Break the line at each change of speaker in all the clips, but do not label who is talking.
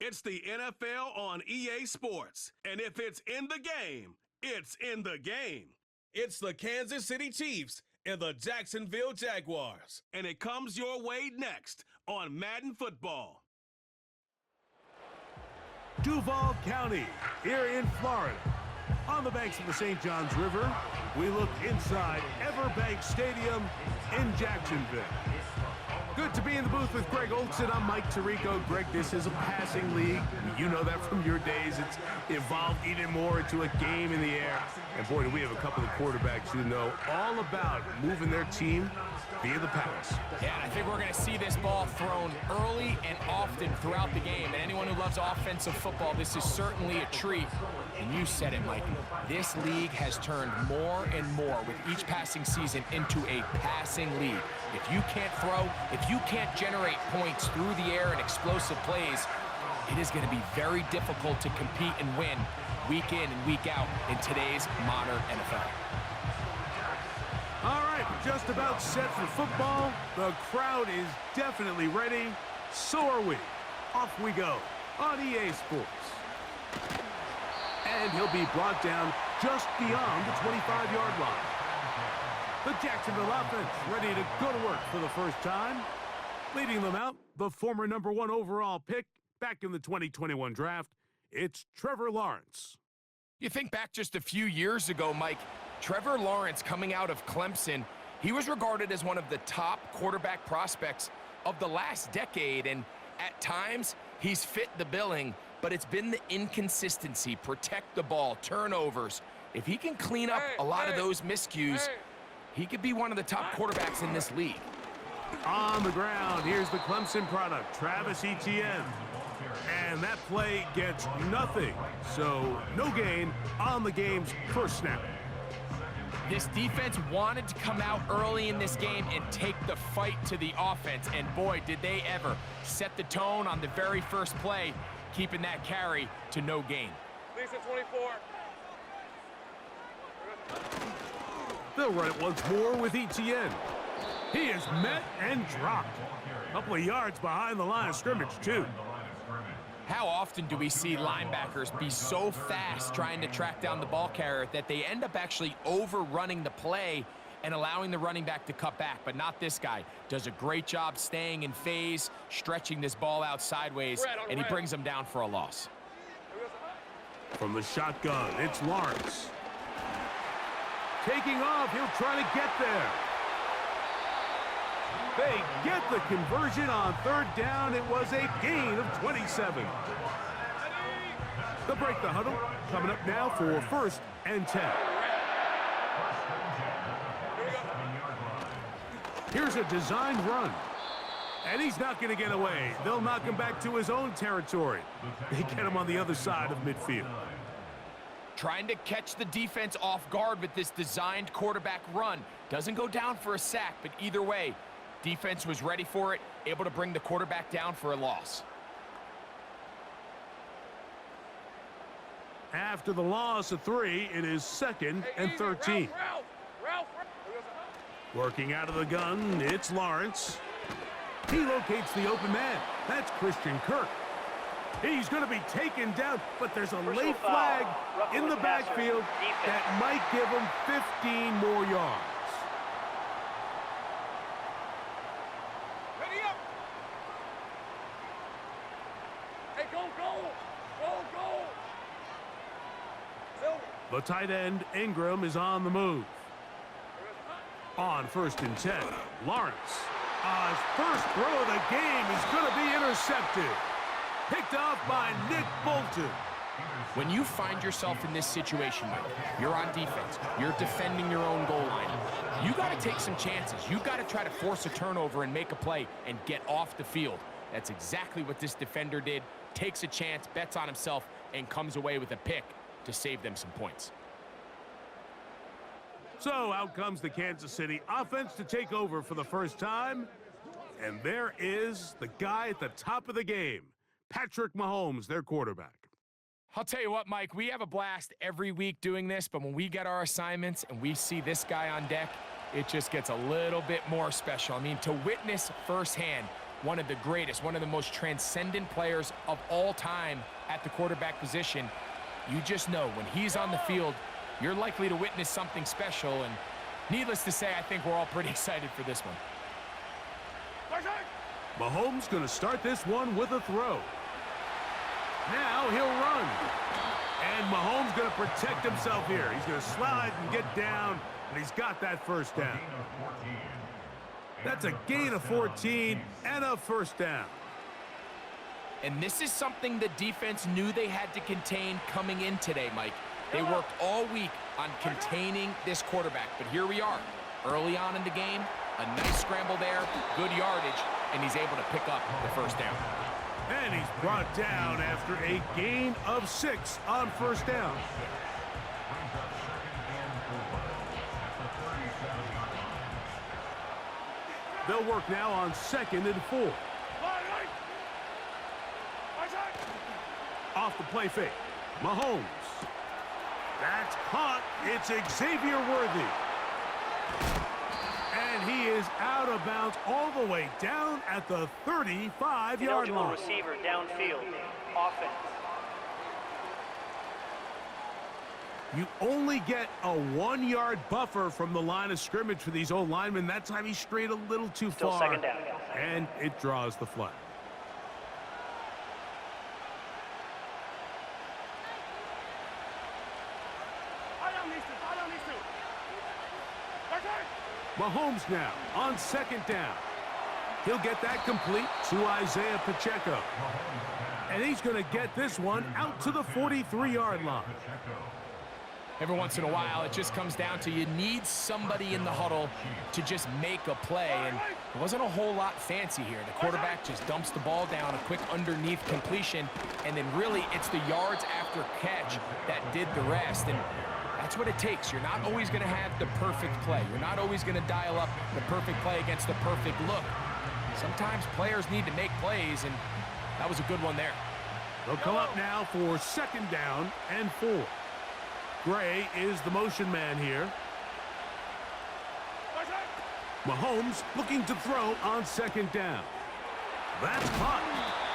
It's the NFL on EA Sports. And if it's in the game, it's in the game. It's the Kansas City Chiefs and the Jacksonville Jaguars. And it comes your way next on Madden Football.
Duval County, here in Florida. On the banks of the St. Johns River, we look inside Everbank Stadium in Jacksonville. Good to be in the booth with Greg Olson. I'm Mike Tirico. Greg, this is a passing league. You know that from your days. It's evolved even more into a game in the air. And boy, do we have a couple of quarterbacks who know all about moving their team via the pass.
Yeah, and I think we're going to see this ball thrown early and often throughout the game. And anyone who loves offensive football, this is certainly a treat. And you said it, Mike. This league has turned more and more with each passing season into a passing league. If you can't throw, if you can't generate points through the air and explosive plays, it is going to be very difficult to compete and win week in and week out in today's modern NFL.
All right, we're just about set for football. The crowd is definitely ready. So are we. Off we go on EA Sports. And he'll be brought down just beyond the 25-yard line. The Jacksonville offense ready to go to work for the first time. Leading them out, the former #1 overall pick back in the 2021 draft, it's Trevor Lawrence.
You think back just a few years ago, Mike, Trevor Lawrence coming out of Clemson, he was regarded as one of the top quarterback prospects of the last decade, and at times he's fit the billing, but it's been the inconsistency, protect the ball, turnovers. If he can clean up a lot of those miscues, he could be one of the top quarterbacks in this league.
On the ground, here's the Clemson product, Travis Etienne. And that play gets nothing. So no gain on the game's first snap.
This defense wanted to come out early in this game and take the fight to the offense. And boy, did they ever set the tone on the very first play, keeping that carry to no gain.
Lisa 24.
They'll run it once more with Etienne. He is met and dropped. A couple of yards behind the line of scrimmage, too.
How often do we see linebackers be so fast trying to track down the ball carrier that they end up actually overrunning the play and allowing the running back to cut back? But not this guy. Does a great job staying in phase, stretching this ball out sideways, and he brings them down for a loss.
From the shotgun, it's Lawrence. Taking off, he'll try to get there. They get the conversion on third down. It was a gain of 27. They'll break the huddle. Coming up now for 1st and 10. Here's a designed run. And he's not going to get away. They'll knock him back to his own territory. They get him on the other side of midfield.
Trying to catch the defense off guard with this designed quarterback run. Doesn't go down for a sack, but either way, defense was ready for it, able to bring the quarterback down for a loss.
After the loss of 3, it is 2nd and 13. Working out of the gun, it's Lawrence. He locates the open man. That's Christian Kirk. He's going to be taken down, but there's a late flag in the backfield that might give him 15 more yards.
Ready up. Hey, go.
The tight end, Ingram, is on the move. On 1st and 10, Lawrence. His first throw of the game is going to be intercepted. Picked off by Nick Bolton.
When you find yourself in this situation, you're on defense, you're defending your own goal line, you got to take some chances. You got to try to force a turnover and make a play and get off the field. That's exactly what this defender did. Takes a chance, bets on himself, and comes away with a pick to save them some points.
So out comes the Kansas City offense to take over for the first time. And there is the guy at the top of the game, Patrick Mahomes, their quarterback.
I'll tell you what, Mike, we have a blast every week doing this, but when we get our assignments and we see this guy on deck, it just gets a little bit more special. I mean, to witness firsthand one of the greatest, one of the most transcendent players of all time at the quarterback position. You just know when he's on the field, you're likely to witness something special. And needless to say, I think we're all pretty excited for this one.
Mahomes going to start this one with a throw. Now he'll run. And Mahomes going to protect himself here. He's going to slide and get down, and he's got that first down. That's a gain of 14 and a first down.
And this is something the defense knew they had to contain coming in today, Mike. They worked all week on containing this quarterback, but here we are. Early on in the game, a nice scramble there, good yardage, and he's able to pick up the first down.
And he's brought down after a gain of 6 on first down. They'll work now on 2nd and 4. Off the play fake. Mahomes. That's caught. It's Xavier Worthy. And he is out of bounds all the way down at the 35-yard line.
Receiver downfield. Offense.
You only get a 1-yard buffer from the line of scrimmage for these old linemen. That time he strayed a little too far.
Second down.
And it draws the flag. Mahomes now on 2nd down. He'll get that complete to Isaiah Pacheco. And he's going to get this one out to the 43-yard line.
Every once in a while, it just comes down to you need somebody in the huddle to just make a play. And it wasn't a whole lot fancy here. The quarterback just dumps the ball down, a quick underneath completion, and then really it's the yards after catch that did the rest. And that's what it takes. You're not always going to have the perfect play. You're not always going to dial up the perfect play against the perfect look. Sometimes players need to make plays, and that was a good one there.
They'll come up now for 2nd down and 4. Gray is the motion man here. Mahomes looking to throw on 2nd down. That's caught.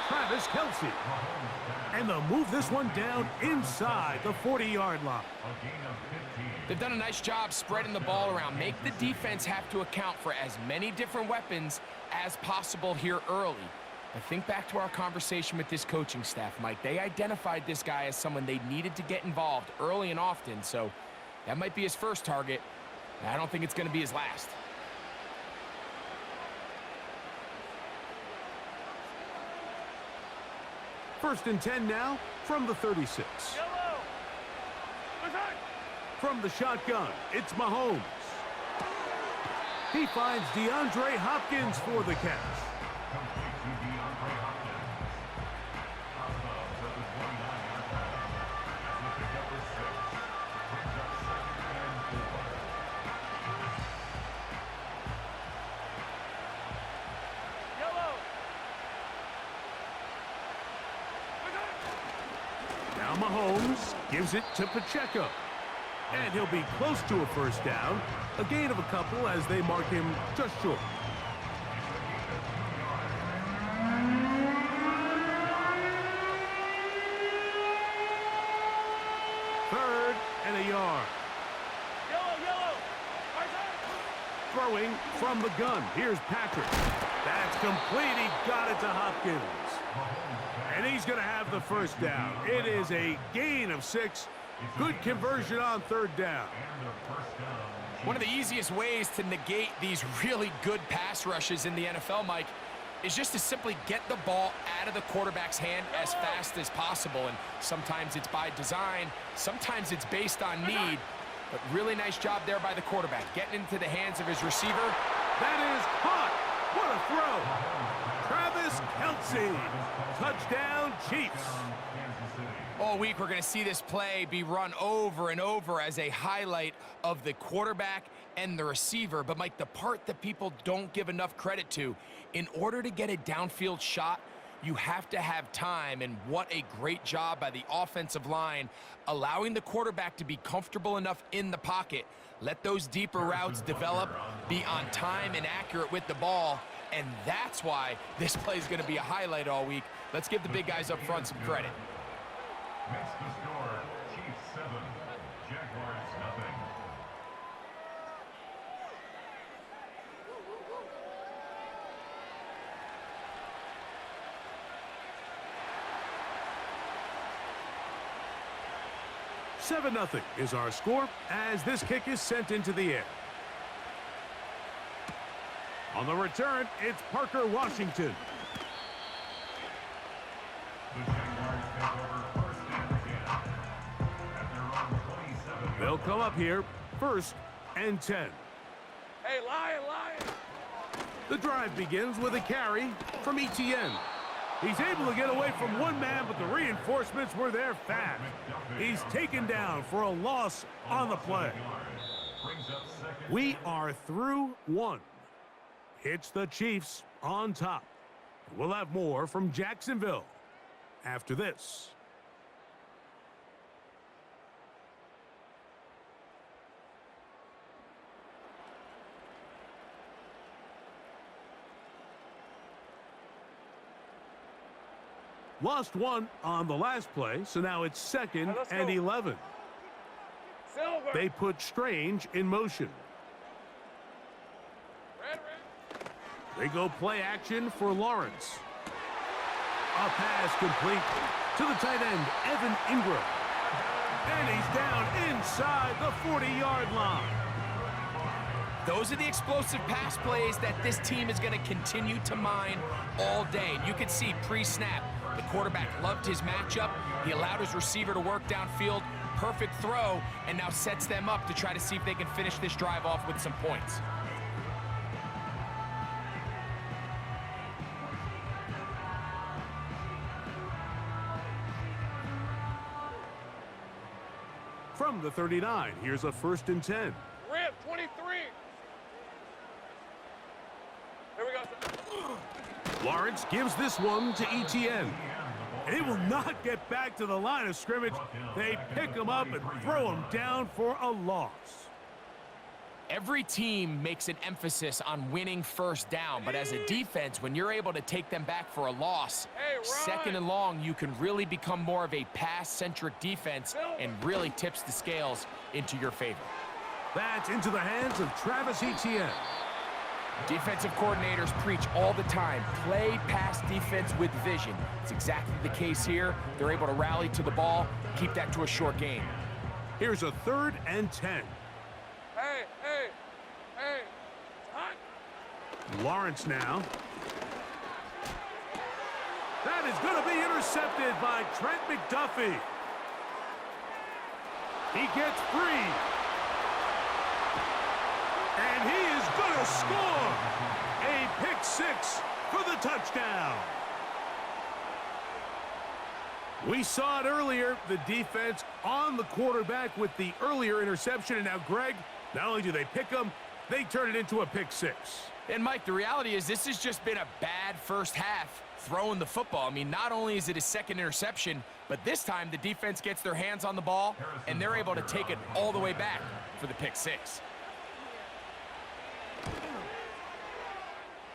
Travis Kelce. And they'll move this one down inside the 40-yard line.
They've done a nice job spreading the ball around. Make the defense have to account for as many different weapons as possible here early. But think back to our conversation with this coaching staff, Mike. They identified this guy as someone they needed to get involved early and often, so that might be his first target. I don't think it's going to be his last.
First and 10 now from the 36. From the shotgun, it's Mahomes. He finds DeAndre Hopkins for the catch. Now Mahomes gives it to Pacheco. And he'll be close to a first down. A gain of a couple as they mark him just short. Third and a yard. Throwing from the gun. Here's Patrick. That's complete. He got it to Hopkins. And he's going to have the first down. It is a gain of 6. Good conversion on 3rd down.
One of the easiest ways to negate these really good pass rushes in the NFL, Mike, is just to simply get the ball out of the quarterback's hand as fast as possible. And sometimes it's by design, sometimes it's based on need. But really nice job there by the quarterback, getting into the hands of his receiver.
That is caught. What a throw. Travis Kelce. Touchdown, Chiefs.
All week, we're going to see this play be run over and over as a highlight of the quarterback and the receiver. But, Mike, the part that people don't give enough credit to, in order to get a downfield shot, you have to have time, and what a great job by the offensive line, allowing the quarterback to be comfortable enough in the pocket, let those deeper routes develop, be on time and accurate with the ball, And that's why this play is going to be a highlight all week. Let's give the big guys up front some credit.
Makes the score, Chiefs 7, Jaguars nothing.
Seven 0 is our score as this kick is sent into the air. On the return, it's Parker Washington.
The Jaguars take over first and 10 at their own 27.
They'll come up here, 1st and 10.
Hey, Lion, Lion.
The drive begins with a carry from Etienne. He's able to get away from one man, but the reinforcements were there fast. He's taken down for a loss on the play. We are through one. It's the Chiefs on top. We'll have more from Jacksonville after this. Lost one on the last play, so now it's 2nd and 11.
Silver.
They put Strange in motion.
Red.
They go play action for Lawrence. A pass complete to the tight end, Evan Ingram. And he's down inside the 40-yard line.
Those are the explosive pass plays that this team is going to continue to mine all day. And you can see pre-snap, the quarterback loved his matchup. He allowed his receiver to work downfield. Perfect throw, and now sets them up to try to see if they can finish this drive off with some points.
From the 39, here's a 1st and 10.
Rip, 23. Here we go.
Lawrence gives this one to Etienne. He will not get back to the line of scrimmage. They pick him up and throw him down for a loss.
Every team makes an emphasis on winning first down, but as a defense, when you're able to take them back for a loss,
Hey,
2nd and long, you can really become more of a pass-centric defense and really tips the scales into your favor.
That's into the hands of Travis Etienne.
Defensive coordinators preach all the time, play pass defense with vision. It's exactly the case here. They're able to rally to the ball, keep that to a short game.
Here's a 3rd and 10.
Hey. It's hot.
Lawrence now. That is going to be intercepted by Trent McDuffie. He gets free. And he is going to score a pick 6 for the touchdown. We saw it earlier, the defense on the quarterback with the earlier interception. And now, Greg, not only do they pick him, they turn it into a pick 6.
And, Mike, the reality is this has just been a bad first half throwing the football. I mean, not only is it his 2nd interception, but this time the defense gets their hands on the ball, and they're able to take it all the way back for the pick 6.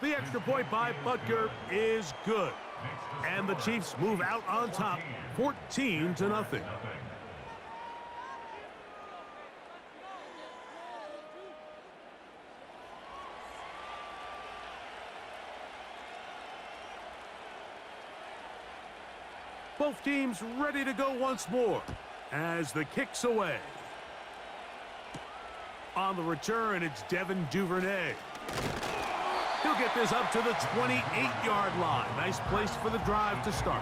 The extra point by Butker is good. And the Chiefs move out on top, 14-0. Both teams ready to go once more as the kick's away. On the return, it's Devin Duvernay. He'll get this up to the 28-yard line. Nice place for the drive to start.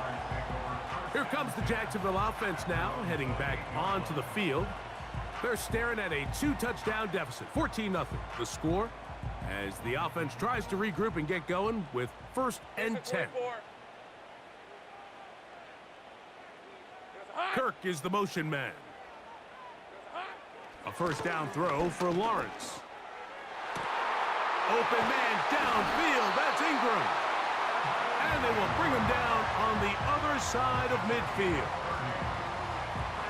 Here comes the Jacksonville offense now, heading back onto the field. They're staring at a 2-touchdown deficit, 14-0. The score as the offense tries to regroup and get going with 1st and 10. Kirk is the motion man. A 1st down throw for Lawrence. Open man downfield. That's Ingram. And they will bring him down on the other side of midfield.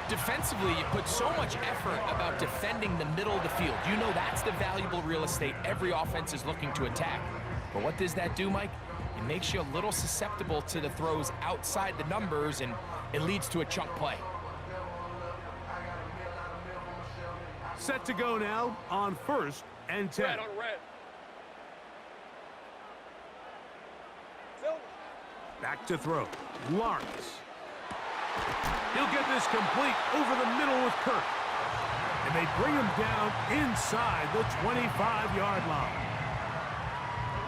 Defensively, you put so much effort about defending the middle of the field. You know that's the valuable real estate every offense is looking to attack. But what does that do, Mike? It makes you a little susceptible to the throws outside the numbers, and it leads to a chunk play.
Set to go now on 1st and 10.
Red on red. Silver.
Back to throw. Lawrence. He'll get this complete over the middle with Kirk. And they bring him down inside the 25-yard line.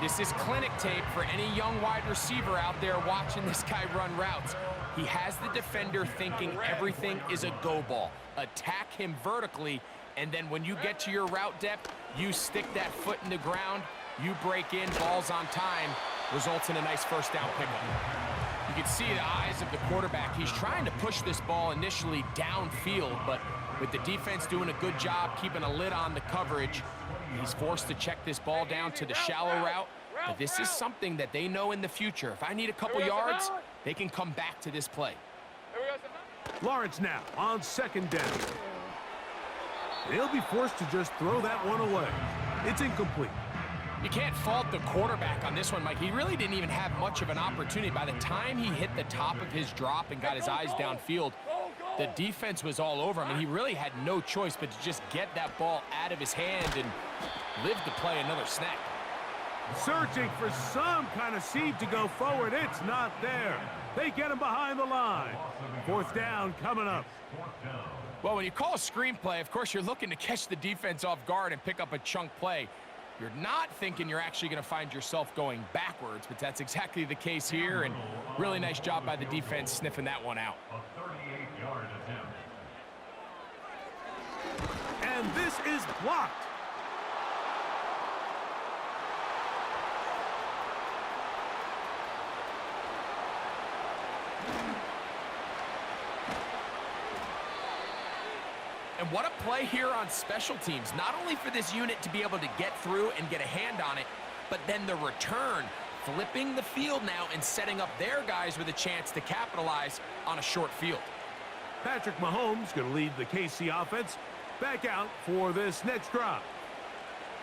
This is clinic tape for any young wide receiver out there watching this guy run routes. He has the defender thinking everything is a go ball. Attack him vertically, and then when you get to your route depth, you stick that foot in the ground, you break in, balls on time, results in a nice first down pickup. You can see the eyes of the quarterback. He's trying to push this ball initially downfield, but with the defense doing a good job keeping a lid on the coverage, he's forced to check this ball down to the shallow route. But this is something that they know in the future. If I need a couple yards, they can come back to this play.
Lawrence now on 2nd down. He'll be forced to just throw that one away. It's incomplete.
You can't fault the quarterback on this one, Mike. He really didn't even have much of an opportunity. By the time he hit the top of his drop and got his eyes downfield, the defense was all over him, and he really had no choice but to just get that ball out of his hand and live to play another snap.
Searching for some kind of seed to go forward. It's not there. They get him behind the line. 4th down coming up.
Well, when you call a screenplay, of course, you're looking to catch the defense off guard and pick up a chunk play. You're not thinking you're actually going to find yourself going backwards, but that's exactly the case here, and really nice job by the defense sniffing that one out.
A 38-yard attempt.
And this is blocked.
And what a play here on special teams, not only for this unit to be able to get through and get a hand on it, but then the return, flipping the field now and setting up their guys with a chance to capitalize on a short field.
Patrick Mahomes going to lead the KC offense back out for this next drive.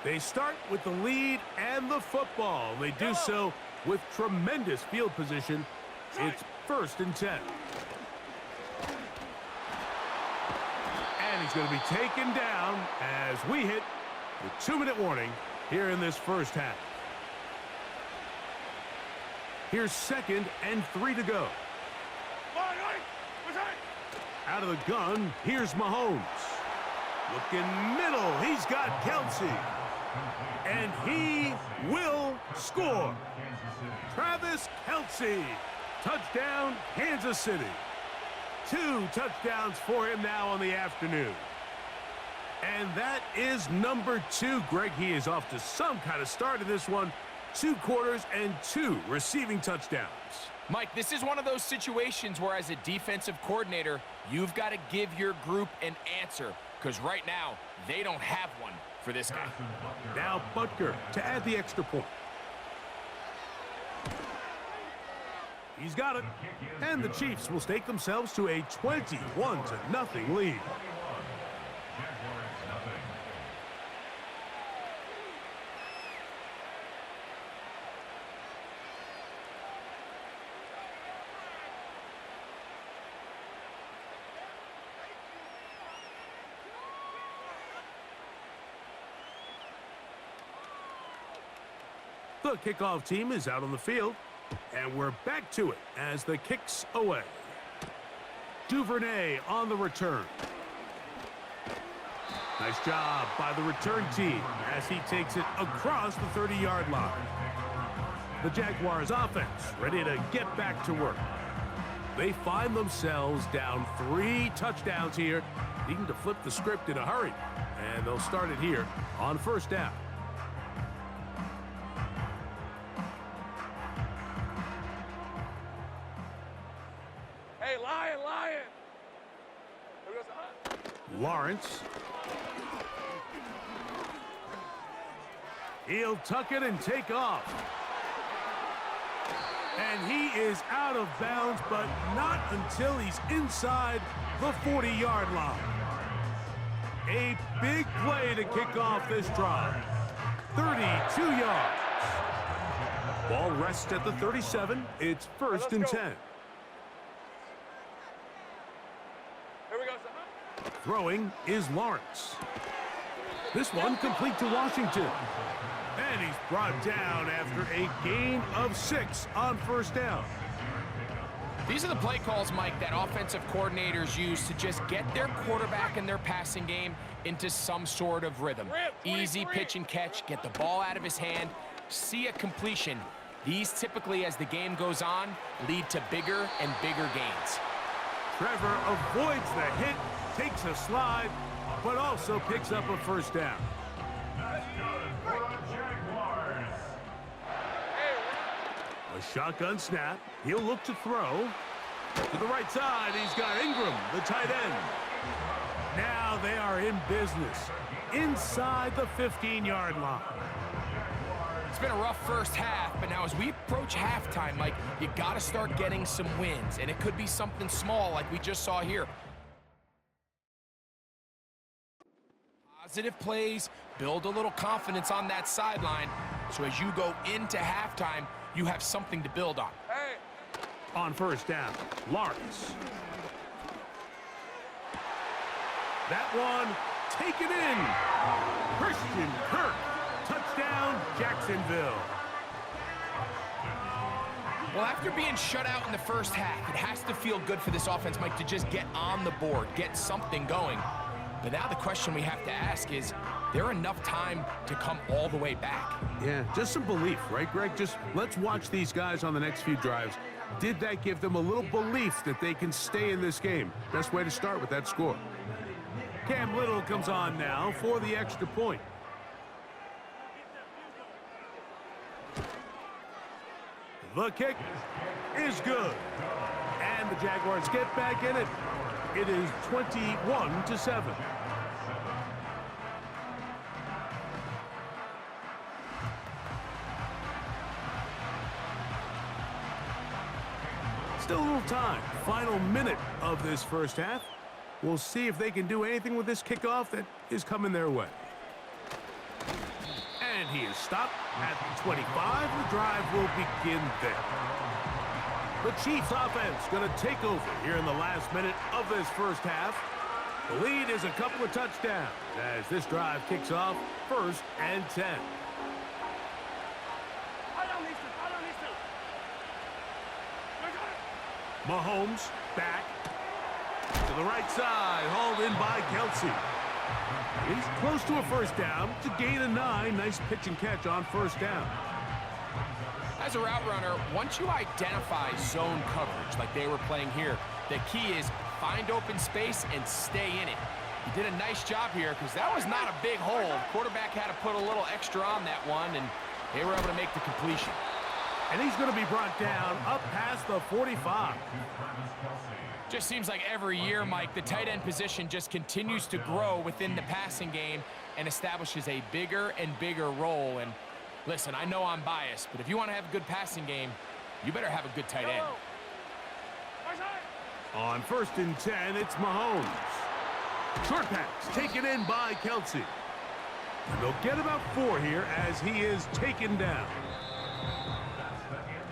They start with the lead and the football. They do so with tremendous field position. It's 1st and 10. And he's going to be taken down as we hit the 2-minute warning here in this first half. Here's 2nd and 3 to go. Out of the gun, here's Mahomes. Looking middle, he's got Kelsey. And he will score. Travis Kelsey. Touchdown, Kansas City. 2 touchdowns for him now on the afternoon. And that is number 2. Greg, he is off to some kind of start in this one. 2 quarters and 2 receiving touchdowns.
Mike, this is one of those situations where as a defensive coordinator, you've got to give your group an answer, because right now, they don't have one for this guy.
Now Butker to add the extra point. He's got it. And the Chiefs will stake themselves to a 21-0 lead. The kickoff team is out on the field, and we're back to it as the kick's away. Duvernay on the return. Nice job by the return team as he takes it across the 30-yard line. The Jaguars offense ready to get back to work. They find themselves down 3 touchdowns here, needing to flip the script in a hurry, and they'll start it here on 1st down.
Hey, Lion!
Lawrence. He'll tuck it and take off. And he is out of bounds, but not until he's inside the 40-yard line. A big play to kick off this drive. 32 yards. Ball rests at the 37. It's first and 10.
Here we go, son.
Throwing is Lawrence. This one complete to Washington. And he's brought down after a gain of 6 on first down.
These are the play calls, Mike, that offensive coordinators use to just get their quarterback and their passing game into some sort of rhythm. Easy pitch and catch, get the ball out of his hand, see a completion. These typically, as the game goes on, lead to bigger and bigger gains.
Trevor avoids the hit, takes a slide, but also picks up a first down.
That's good for the Jaguars.
A shotgun snap. He'll look to throw. To the right side, he's got Ingram, the tight end. Now they are in business inside the 15-yard line.
It's been a rough first half, but now as we approach halftime, Mike, you got to start getting some wins, and it could be something small like we just saw here. Positive plays, build a little confidence on that sideline, so as you go into halftime, you have something to build on.
Hey.
On first down, Lawrence. That one taken in. Christian Kirk. Touchdown, Jacksonville.
Well, after being shut out in the first half, it has to feel good for this offense, Mike, to just get on the board, get something going. But now the question we have to ask is there enough time to come all the way back?
Yeah, just some belief, right, Greg? Just let's watch these guys on the next few drives. Did that give them a little belief that they can stay in this game? Best way to start with that score. Cam Little comes on now for the extra point. The kick is good. And the Jaguars get back in it. It is 21-7. Still a little time. Final minute of this first half. We'll see if they can do anything with this kickoff that is coming their way. And he is stopped at the 25. The drive will begin there. The Chiefs offense going to take over here in the last minute of this first half. The lead is a couple of touchdowns as this drive kicks off first and 10. Mahomes back to the right side, hauled in by Kelsey. He's close to a first down to gain a 9. Nice pitch and catch on first down.
As a route runner, once you identify zone coverage like they were playing here, the key is find open space and stay in it. He did a nice job here because that was not a big hole. Quarterback had to put a little extra on that one, and they were able to make the completion.
And he's going to be brought down up past the 45.
Just seems like every year, Mike, the tight end position just continues to grow within the passing game and establishes a bigger and bigger role. And listen, I know I'm biased, but if you want to have a good passing game, you better have a good tight end.
On first and 10, it's Mahomes. Short pass taken in by Kelsey. And they'll get about 4 here as he is taken down.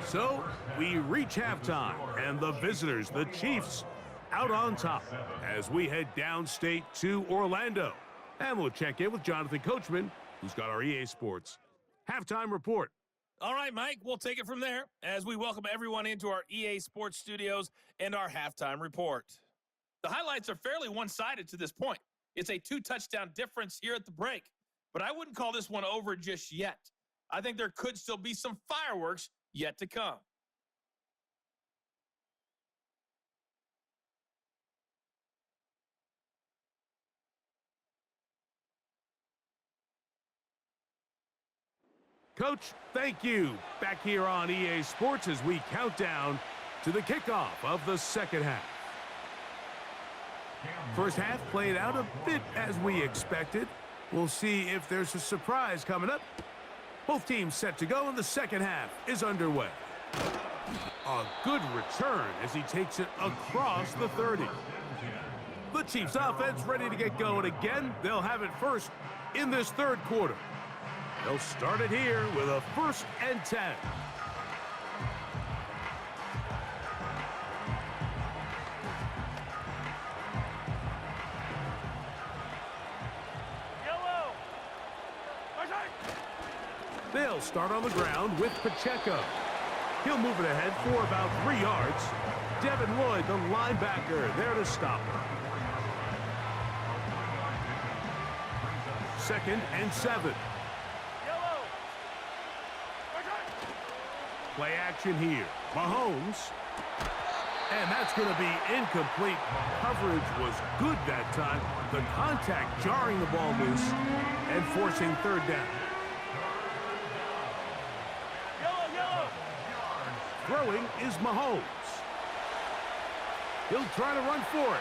So we reach halftime, and the visitors, the Chiefs, out on top as we head downstate to Orlando. And we'll check in with Jonathan Coachman, who's got our EA Sports halftime report.
All right, Mike, we'll take it from there as we welcome everyone into our EA Sports studios and our halftime report. The highlights are fairly one-sided to this point. It's a 2-touchdown difference here at the break, but I wouldn't call this one over just yet. I think there could still be some fireworks yet to come.
Coach, thank you. Back here on EA Sports as we count down to the kickoff of the second half. First half played out a bit as we expected. We'll see if there's a surprise coming up. Both teams set to go, and the second half is underway. A good return as he takes it across the 30. The Chiefs offense ready to get going again. They'll have it first in this third quarter. They'll start it here with a 1st and 10. They'll start on the ground with Pacheco. He'll move it ahead for about 3 yards. Devin Lloyd, the linebacker, there to stop him. 2nd and 7. Play action here. Mahomes. And that's going to be incomplete. Coverage was good that time. The contact jarring the ball loose and forcing 3rd down. Throwing is Mahomes. He'll try to run for it.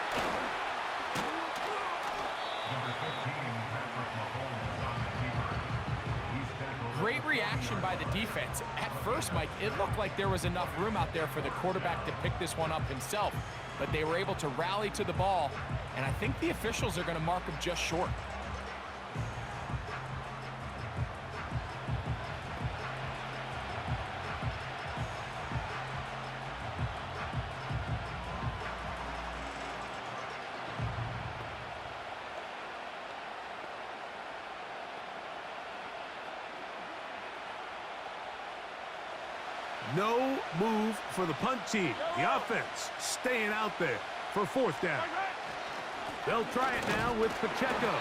Great reaction by the defense. At first, Mike, it looked like there was enough room out there for the quarterback to pick this one up himself, but they were able to rally to the ball, and I think the officials are going to mark him just short.
No move for the punt team. The offense staying out there for 4th down. They'll try it now with Pacheco.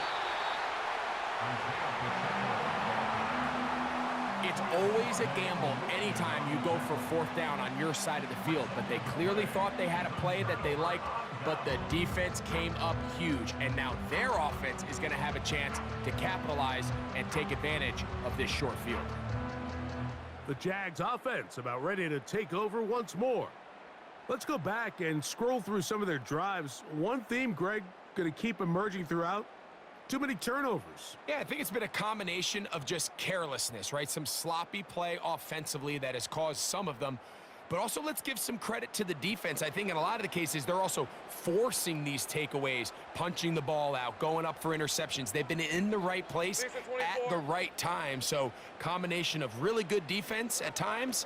It's always a gamble anytime you go for 4th down on your side of the field, but they clearly thought they had a play that they liked, but the defense came up huge, and now their offense is going to have a chance to capitalize and take advantage of this short field.
The Jags offense about ready to take over once more. Let's go back and scroll through some of their drives. One theme, Greg, going to keep emerging throughout. Too many turnovers.
Yeah, I think it's been a combination of just carelessness, right? Some sloppy play offensively that has caused some of them. But also, let's give some credit to the defense. I think in a lot of the cases, they're also forcing these takeaways, punching the ball out, going up for interceptions. They've been in the right place at the right time. So, combination of really good defense at times,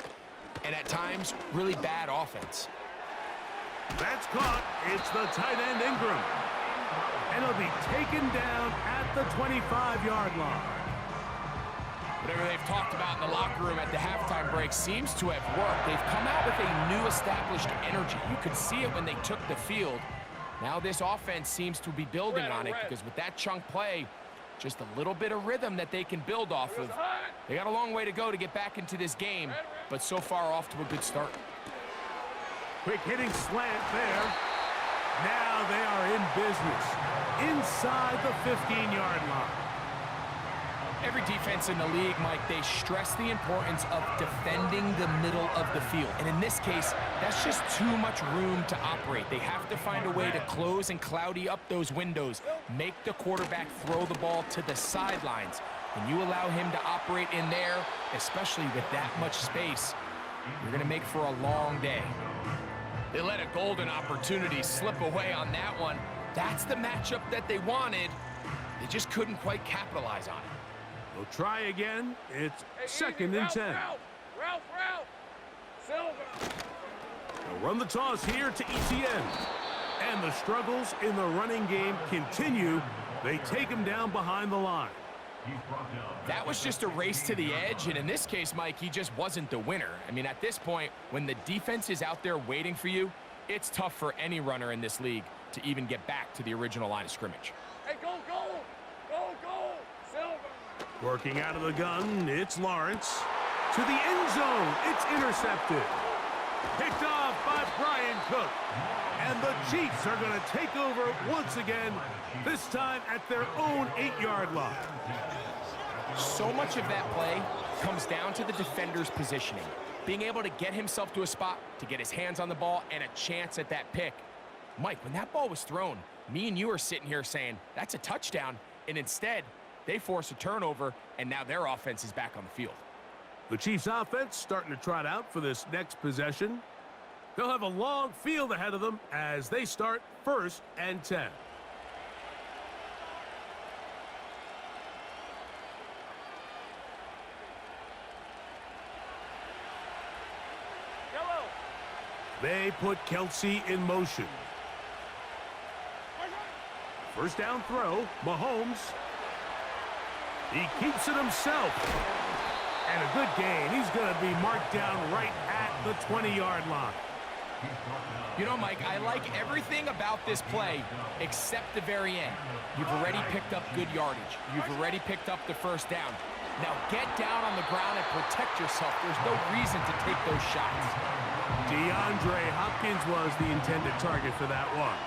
and at times, really bad offense.
That's caught. It's the tight end Ingram. And he'll be taken down at the 25-yard line.
Whatever they've talked about in the locker room at the halftime break seems to have worked. They've come out with a new established energy. You could see it when they took the field. Now this offense seems to be building on it because with that chunk play, just a little bit of rhythm that they can build off of. They got a long way to go to get back into this game, but so far off to a good start.
Quick hitting slant there. Now they are in business inside the 15-yard line.
Every defense in the league, Mike, they stress the importance of defending the middle of the field. And in this case, that's just too much room to operate. They have to find a way to close and cloudy up those windows, make the quarterback throw the ball to the sidelines. When you allow him to operate in there, especially with that much space, you're going to make for a long day. They let a golden opportunity slip away on that one. That's the matchup that they wanted. They just couldn't quite capitalize on it.
They'll try again. It's 2nd and 10.
Ralph. Silver.
They'll run the toss here to ETN. And the struggles in the running game continue. They take him down behind the line.
That was just a race to the edge, and in this case, Mike, he just wasn't the winner. I mean, at this point, when the defense is out there waiting for you, it's tough for any runner in this league to even get back to the original line of scrimmage.
Hey, go! Silver.
Working out of the gun, it's Lawrence. To the end zone, it's intercepted. Picked off by Brian Cook. And the Chiefs are going to take over once again, this time at their own 8-yard line.
So much of that play comes down to the defender's positioning. Being able to get himself to a spot, to get his hands on the ball, and a chance at that pick. Mike, when that ball was thrown, me and you are sitting here saying, that's a touchdown, and instead, they force a turnover, and now their offense is back on the field.
The Chiefs offense starting to trot out for this next possession. They'll have a long field ahead of them as they start 1st and 10. They put Kelsey in motion. First down throw, Mahomes. He keeps it himself. And a good gain. He's going to be marked down right at the 20-yard line.
You know, Mike, I like everything about this play except the very end. You've already picked up good yardage. You've already picked up the first down. Now get down on the ground and protect yourself. There's no reason to take those shots.
DeAndre Hopkins was the intended target for that one.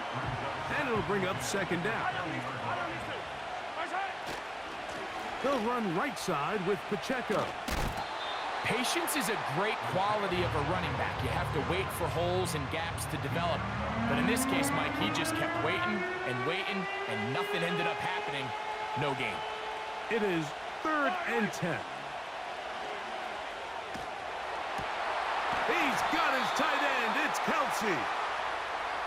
And it'll bring up second down. They'll run right side with Pacheco.
Patience is a great quality of a running back. You have to wait for holes and gaps to develop. But in this case, Mike, he just kept waiting, and nothing ended up happening. No gain.
It is 3rd and 10. He's got his tight end. It's Kelsey.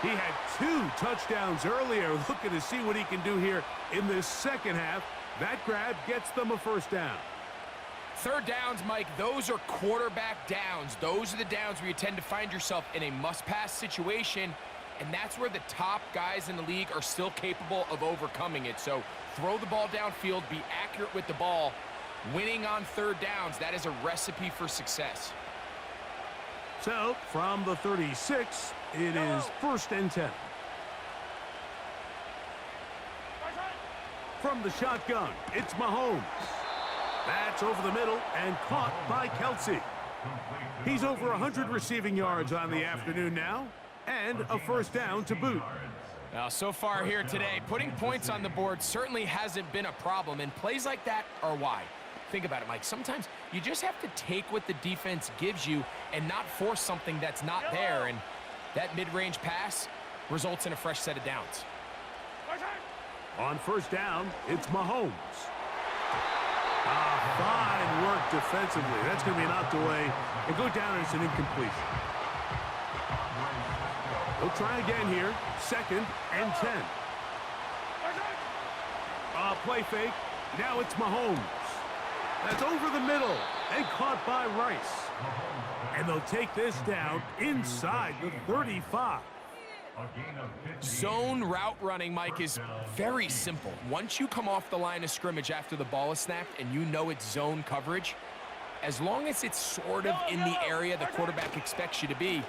He had 2 touchdowns earlier. Looking to see what he can do here in this second half. That grab gets them a first down.
3rd downs, Mike, those are quarterback downs. Those are the downs where you tend to find yourself in a must-pass situation, and that's where the top guys in the league are still capable of overcoming it. So throw the ball downfield, be accurate with the ball. Winning on 3rd downs, that is a recipe for success.
So, from the 36, it is 1st and 10. From the shotgun, it's Mahomes. That's over the middle and caught by Kelsey. He's over 100 receiving yards on the afternoon now, and a first down to boot.
Now, so far here today, putting points on the board certainly hasn't been a problem, and plays like that are why. Think about it, Mike. Sometimes you just have to take what the defense gives you and not force something that's not there, and that mid-range pass results in a fresh set of downs.
On first down, it's Mahomes. Fine work defensively. That's going to be knocked away and go down as an incompletion. They'll try again here. 2nd and 10. Play fake. Now it's Mahomes. That's over the middle and caught by Rice. And they'll take this down inside the 35.
Zone route running, Mike, is very simple. Once you come off the line of scrimmage after the ball is snapped and you know it's zone coverage, as long as it's sort of in the area the quarterback expects you to be,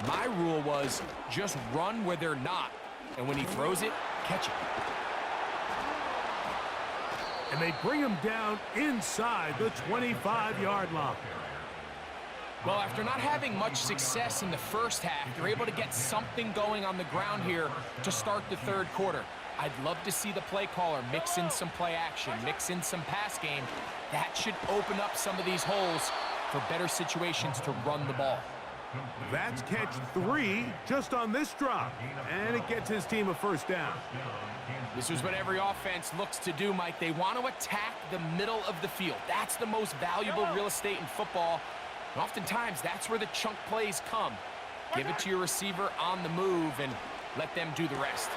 my rule was just run where they're not. And when he throws it, catch it.
And they bring him down inside the 25-yard line.
Well, after not having much success in the first half, they're able to get something going on the ground here to start the 3rd quarter. I'd love to see the play caller mix in some play action, mix in some pass game. That should open up some of these holes for better situations to run the ball.
That's catch 3 just on this drop, and it gets his team a first down.
This is what every offense looks to do, Mike. They want to attack the middle of the field. That's the most valuable real estate in football. And oftentimes, that's where the chunk plays come. Give it to your receiver on the move and let them do the rest.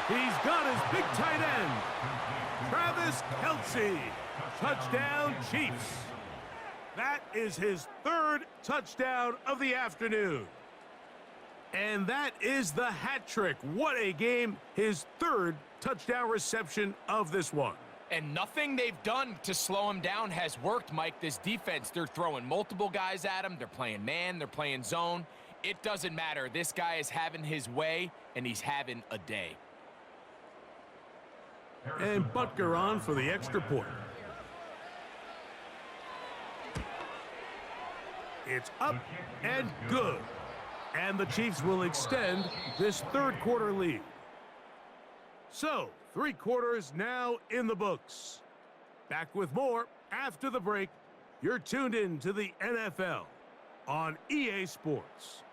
He's got his big tight end, Travis Kelsey. Touchdown, Chiefs. That is his 3rd touchdown of the afternoon. And that is the hat trick. What a game. His 3rd touchdown reception of this one.
And nothing they've done to slow him down has worked, Mike. This defense, they're throwing multiple guys at him. They're playing man. They're playing zone. It doesn't matter. This guy is having his way, and he's having a day.
And Butker on for the extra point. It's up and good. And the Chiefs will extend this 3rd quarter lead. So, 3 quarters now in the books. Back with more after the break. You're tuned in to the NFL on EA Sports.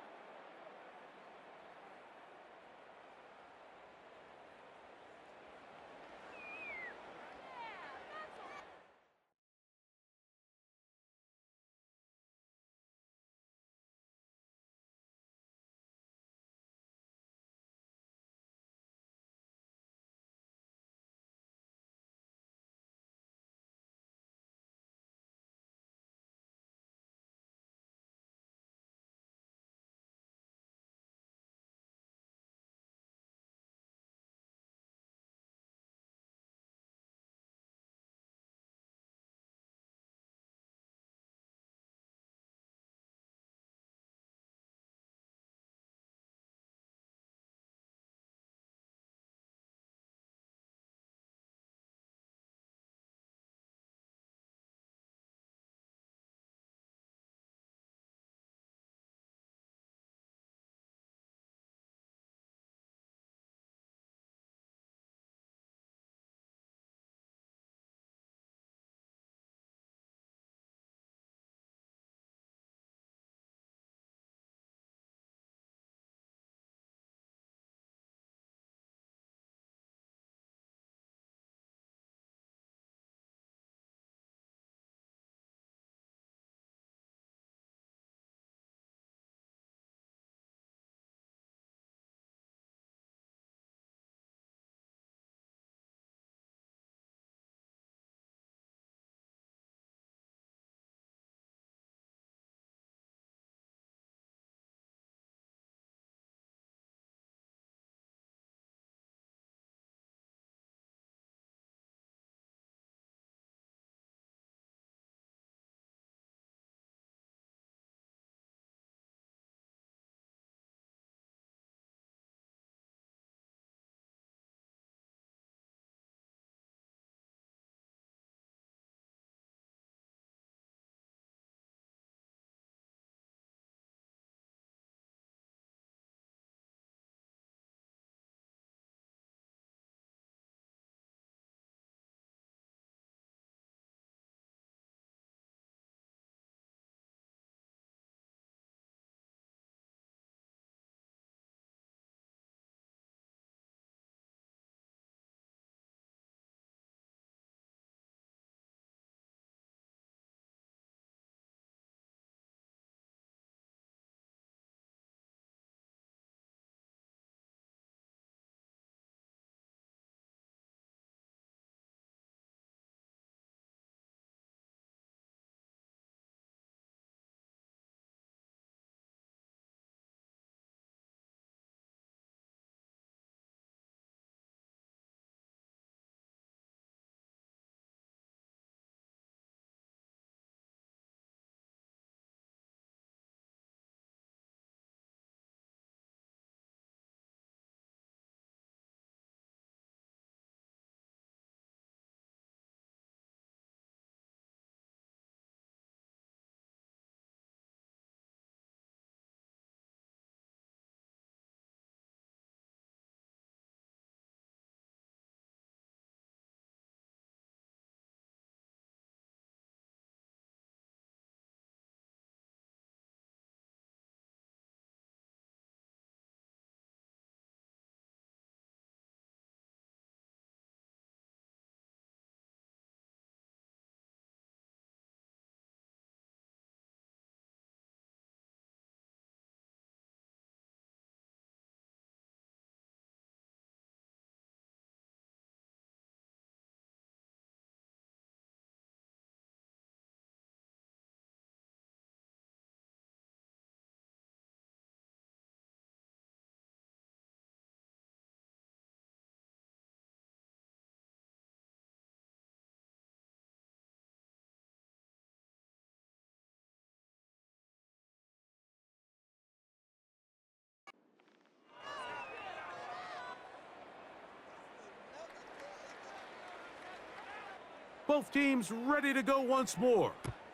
Both teams ready to go once more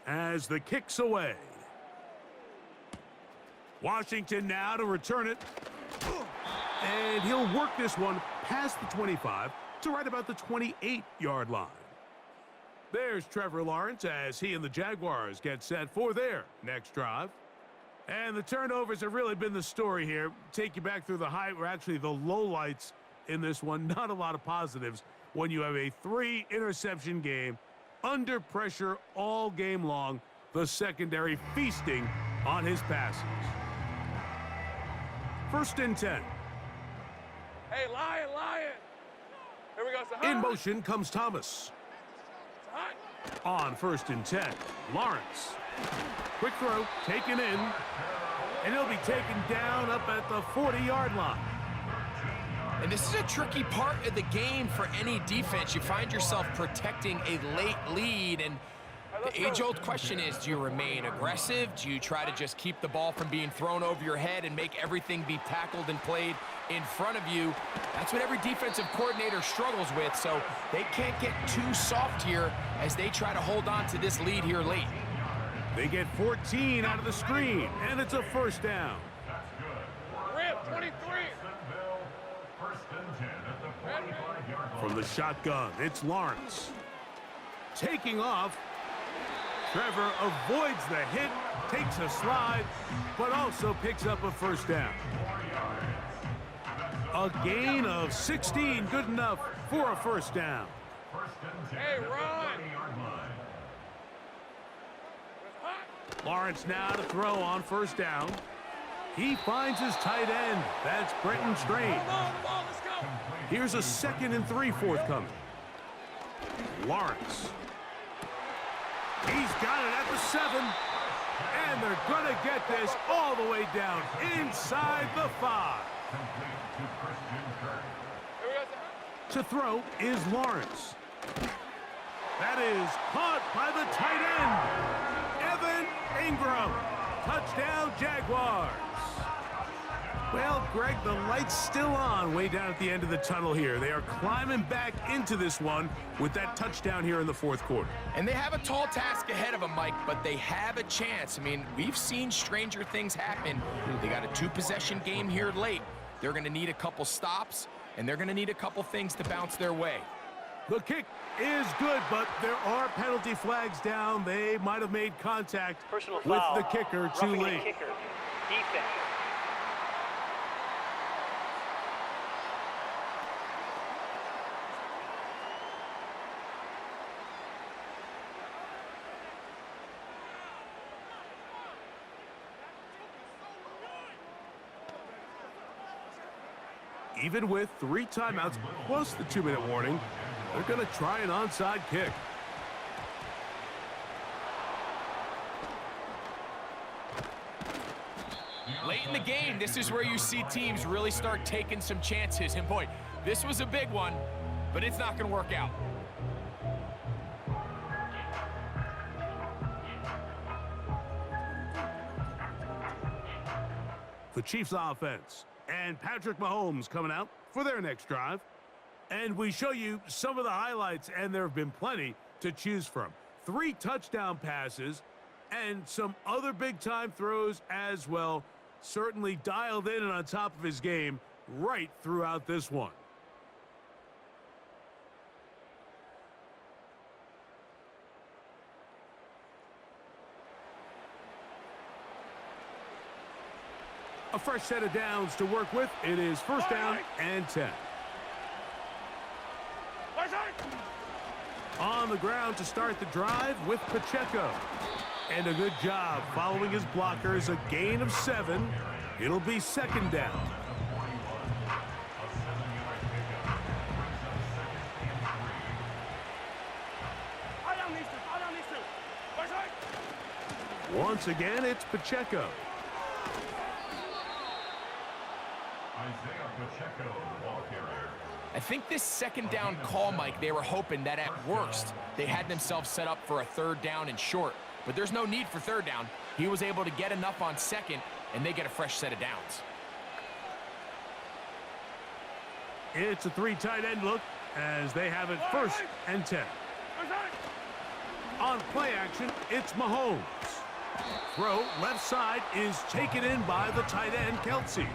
as the kick's away. Washington now to return it. And he'll work this one past the 25 to right about the 28-yard line. There's Trevor Lawrence as he and the Jaguars get set for their next drive. And the turnovers have really been the story here. Take you back through the high, or actually the lowlights in this one. Not a lot of positives when you have a 3-interception game under pressure all game long. The secondary feasting on his passes. 1st and 10.
Hey, Lion, Lion. Here we go.
In motion comes Thomas. On 1st and 10, Lawrence. Quick throw, taken in, and he'll be taken down up at the 40-yard line.
And this is a tricky part of the game for any defense. You find yourself protecting a late lead, and the age-old question is, do you remain aggressive? Do you try to just keep the ball from being thrown over your head and make everything be tackled and played in front of you? That's what every defensive coordinator struggles with, so they can't get too soft here as they try to hold on to this lead here late.
They get 14 out of the screen, and it's a 1st down.
Rip, 23.
From the shotgun, it's Lawrence. Taking off. Trevor avoids the hit, takes a slide, but also picks up a 1st down. A gain of 16, good enough for a 1st down.
Hey, Ron.
Lawrence now to throw on 1st down. He finds his tight end. That's Brenton Strain.
Let's go.
Here's a 2nd and 3 forthcoming. Lawrence. He's got it at the 7. And they're going to get this all the way down inside the 5. To throw is Lawrence. That is caught by the tight end, Evan Ingram. Touchdown, Jaguars. Well, Greg, the light's still on way down at the end of the tunnel here. They are climbing back into this one with that touchdown here in the 4th quarter.
And they have a tall task ahead of them, Mike, but they have a chance. I mean, we've seen stranger things happen. They got a 2-possession game here late. They're going to need a couple stops, and they're going to need a couple things to bounce their way.
The kick is good, but there are penalty flags down. They might have made contact
Personal
with
foul.
the kicker too
Roughing the
late.
kicker. Defense.
Even with 3 timeouts plus the 2-minute warning, they're going to try an onside kick.
Late in the game, this is where you see teams really start taking some chances. And boy, this was a big one, but it's not going to work out.
The Chiefs offense and Patrick Mahomes coming out for their next drive. And we show you some of the highlights, and there have been plenty to choose from. 3 touchdown passes and some other big-time throws as well. Certainly dialed in and on top of his game right throughout this one. A fresh set of downs to work with. It is 1st down and 10. On the ground to start the drive with Pacheco. And a good job following his blockers. A gain of 7. It'll be 2nd down. Once again, it's Pacheco.
I think this 2nd down call, Mike, they were hoping that at worst they had themselves set up for a 3rd down and short. But there's no need for 3rd down. He was able to get enough on 2nd, and they get a fresh set of downs.
It's a 3 tight end look as they have it 1st and 10. On play action, it's Mahomes. Throw left side is taken in by the tight end, Kelsey.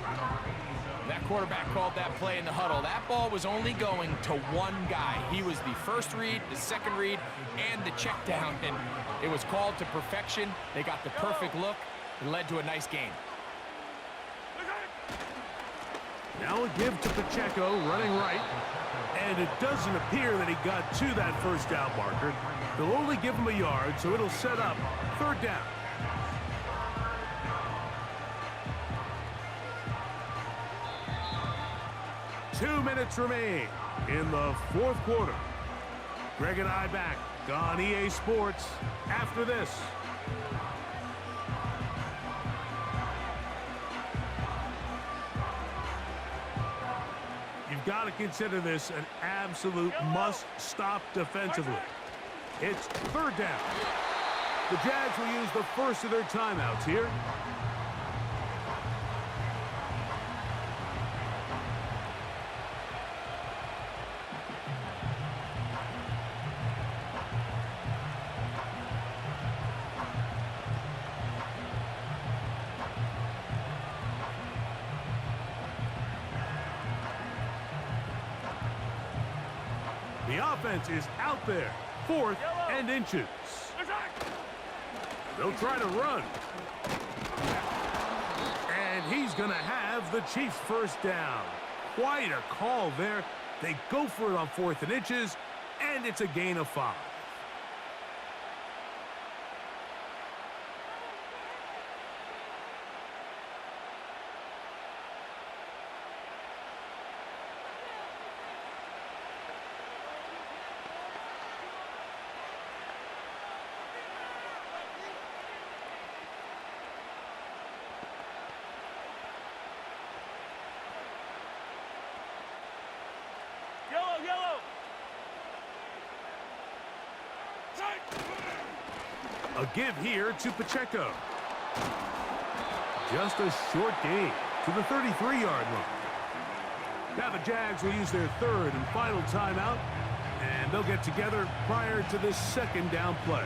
That quarterback called that play in the huddle. That ball was only going to one guy. He was the first read, the second read, and the check down, and it was called to perfection. They got the perfect look. It led to a nice game.
Now a give to Pacheco, running right. And it doesn't appear that he got to that first down marker. They'll only give him a yard, so it'll set up third down. Two minutes remain in the fourth quarter. Greg and I back on EA Sports after this. You've got to consider this an absolute must-stop defensively. It's third down. The Jags will use the first of their timeouts here. The offense is out there, 4th and inches. They'll try to run. And he's going to have the Chiefs first down. Quite a call there. They go for it on 4th and inches, and it's a gain of 5. A give here to Pacheco. Just a short gain to the 33-yard line. Now the Jags will use their third and final timeout, and they'll get together prior to this second down play.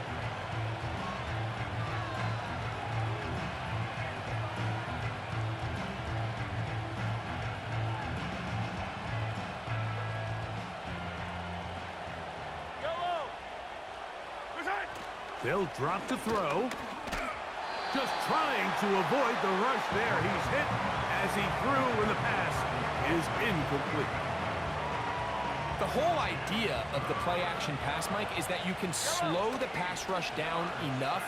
They'll drop to throw. Just trying to avoid the rush there. He's hit as he threw, and the pass is incomplete.
The whole idea of the play-action pass, Mike, is that you can slow the pass rush down enough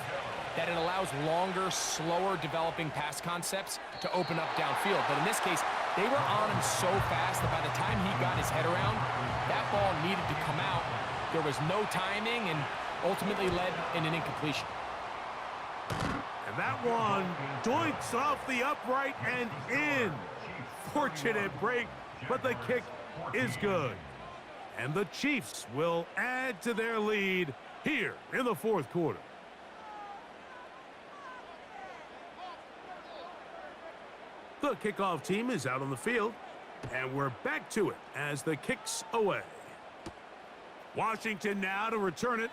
that it allows longer, slower developing pass concepts to open up downfield. But in this case, they were on him so fast that by the time he got his head around, that ball needed to come out. There was no timing, and ultimately led in an incompletion.
And that one doinks off the upright and in. Fortunate break, but the kick is good. And the Chiefs will add to their lead here in the fourth quarter. The kickoff team is out on the field, and we're back to it as the kick's away. Washington now to return it.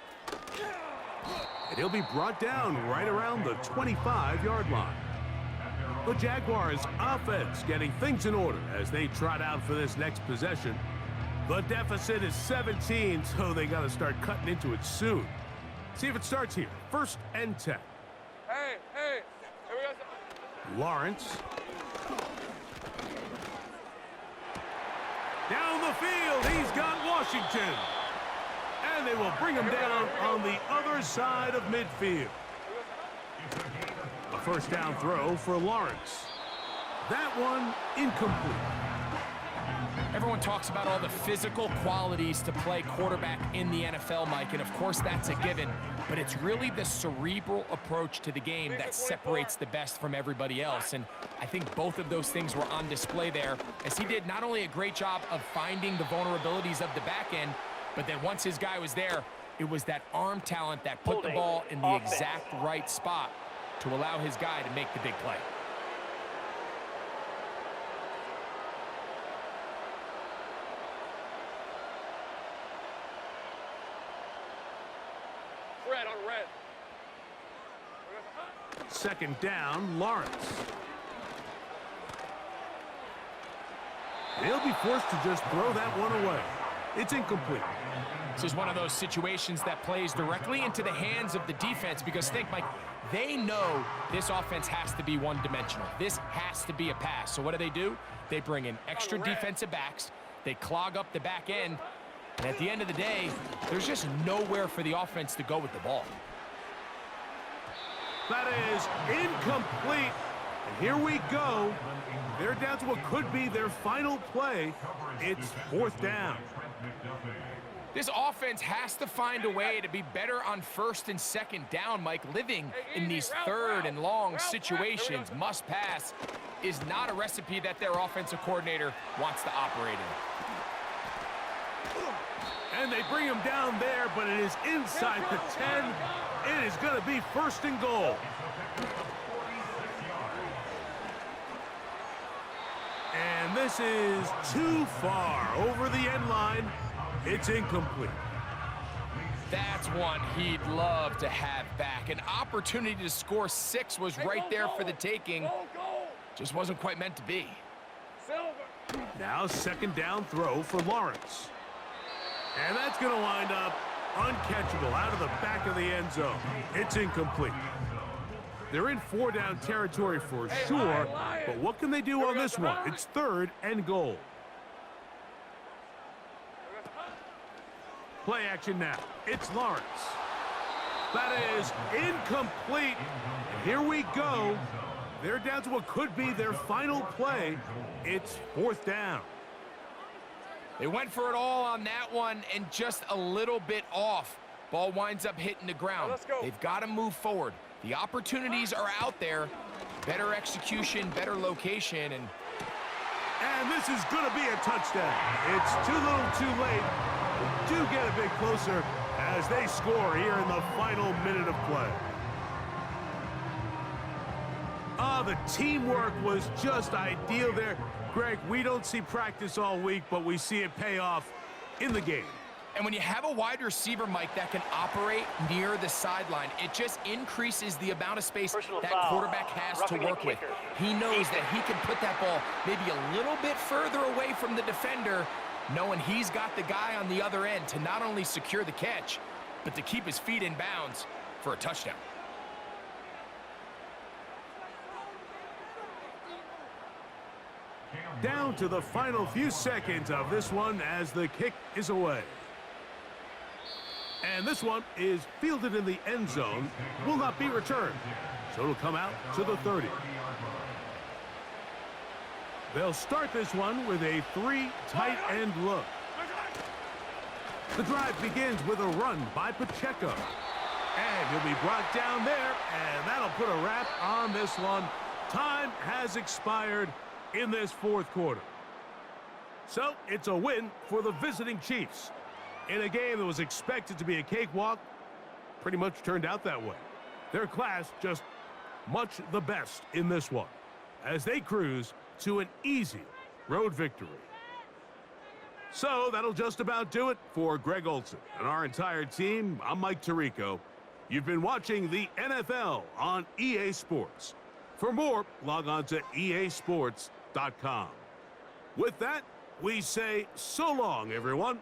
And he'll be brought down right around the 25-yard line. The Jaguars offense getting things in order as they trot out for this next possession. The deficit is 17, so they got to start cutting into it soon. See if it starts here. 1st and 10.
Hey, here we go.
Lawrence. Down the field, he's got Washington. And they will bring him down on the other side of midfield. A first down throw for Lawrence. That one incomplete.
Everyone talks about all the physical qualities to play quarterback in the NFL, Mike, and of course that's a given, but it's really the cerebral approach to the game that separates the best from everybody else, and I think both of those things were on display there, as he did not only a great job of finding the vulnerabilities of the back end, but then once his guy was there, it was that arm talent that put the ball in the exact right spot to allow his guy to make the big play.
red.
Second down, Lawrence. He'll be forced to just throw that one away. It's incomplete.
This is one of those situations that plays directly into the hands of the defense because think, Mike, they know this offense has to be one-dimensional. This has to be a pass. So what do? They bring in extra defensive backs. They clog up the back end. And at the end of the day, there's just nowhere for the offense to go with the ball.
That is incomplete. And here we go. They're down to what could be their final play. It's fourth down.
This offense has to find a way to be better on first and second down, Mike. Living in these third and long situations, must pass, is not a recipe that their offensive coordinator wants to operate in.
And they bring him down there, but it is inside the 10. It is going to be first and goal. And this is too far over the end line. It's incomplete.
That's one he'd love to have back. An opportunity to score 6 was right there for the taking. Just wasn't quite meant to be.
Now second down throw for Lawrence. And that's going to wind up uncatchable out of the back of the end zone. It's incomplete. They're in 4-down territory for sure, but what can they do on this one? It's third and goal. Play action now. It's Lawrence. That is incomplete. And here we go. They're down to what could be their final play. It's fourth down.
They went for it all on that one and just a little bit off. Ball winds up hitting the ground. They've got to move forward. The opportunities are out there. Better execution, better location, and
this is going to be a touchdown. It's too little too late. We do get a bit closer as they score here in the final minute of play. The teamwork was just ideal there. Greg, we don't see practice all week, but we see it pay off in the game.
And when you have a wide receiver, Mike, that can operate near the sideline, it just increases the amount of space that quarterback has to work with. He knows that he can put that ball maybe a little bit further away from the defender, knowing he's got the guy on the other end to not only secure the catch, but to keep his feet in bounds for a touchdown.
Down to the final few seconds of this one as the kick is away. And this one is fielded in the end zone, will not be returned. So it'll come out to the 30. They'll start this one with a 3 tight end look. The drive begins with a run by Pacheco. And he'll be brought down there, and that'll put a wrap on this one. Time has expired in this fourth quarter. So it's a win for the visiting Chiefs. In a game that was expected to be a cakewalk, pretty much turned out that way. Their class just much the best in this one as they cruise to an easy road victory. So that'll just about do it for Greg Olson and our entire team. I'm Mike Tirico. You've been watching the NFL on EA Sports. For more, log on to easports.com. With that, we say so long, everyone.